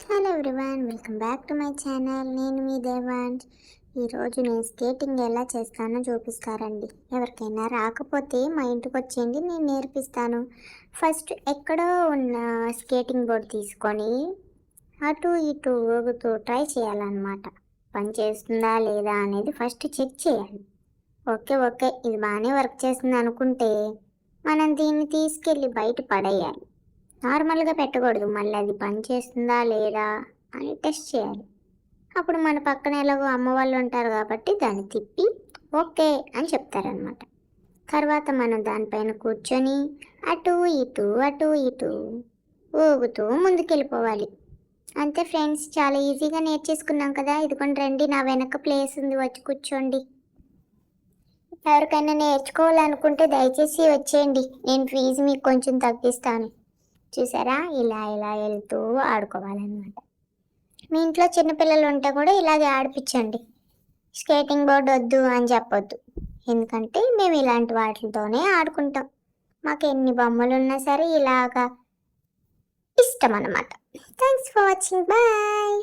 Hello everyone, welcome back to my channel. నేను మీ దేవాంశ్. ఈరోజు నేను స్కేటింగ్ ఎలా చేస్తానో చూపిస్తారండి. ఎవరికైనా రాకపోతే మా ఇంటికి వచ్చేయండి, నేను నేర్పిస్తాను. ఫస్ట్ ఎక్కడో ఉన్న స్కేటింగ్ బోర్డ్ తీసుకొని అటు ఇటు ఊగుతూ ట్రై చేయాలన్నమాట. పని చేస్తుందా లేదా అనేది ఫస్ట్ చెక్ చేయాలి. ఓకే ఇది బాగానే వర్క్ చేస్తుంది అనుకుంటే మనం దీన్ని తీసుకెళ్ళి బయట పడేయాలి. నార్మల్గా పెట్టకూడదు, మళ్ళీ అది పని చేస్తుందా లేదా అని టెస్ట్ చేయాలి. అప్పుడు మన పక్కన ఎలాగో అమ్మ వాళ్ళు ఉంటారు కాబట్టి దాన్ని తిప్పి ఓకే అని చెప్తారనమాట. తర్వాత మనం దానిపైన కూర్చొని అటు ఇటు ఊగుతూ ముందుకెళ్ళిపోవాలి. అంతే ఫ్రెండ్స్, చాలా ఈజీగా నేర్చేసుకున్నాం కదా. ఇదిగోండి రండి, నా వెనక ప్లేస్ ఉంది, వచ్చి కూర్చోండి. ఎవరికైనా నేర్చుకోవాలనుకుంటే దయచేసి వచ్చేయండి, నేను ఫీజు మీకు కొంచెం తగ్గిస్తాను. చూసారా, ఇలా వెళ్తూ ఆడుకోవాలన్నమాట. మీ ఇంట్లో చిన్నపిల్లలు ఉంటే కూడా ఇలాగే ఆడిపించండి. స్కేటింగ్ బోర్డు వద్దు అని చెప్పొద్దు, ఎందుకంటే మేము ఇలాంటి వాటితోనే ఆడుకుంటాం. మాకు ఎన్ని బొమ్మలు ఉన్నా సరే ఇలాగా ఇష్టం అన్నమాట. Thanks for watching, bye.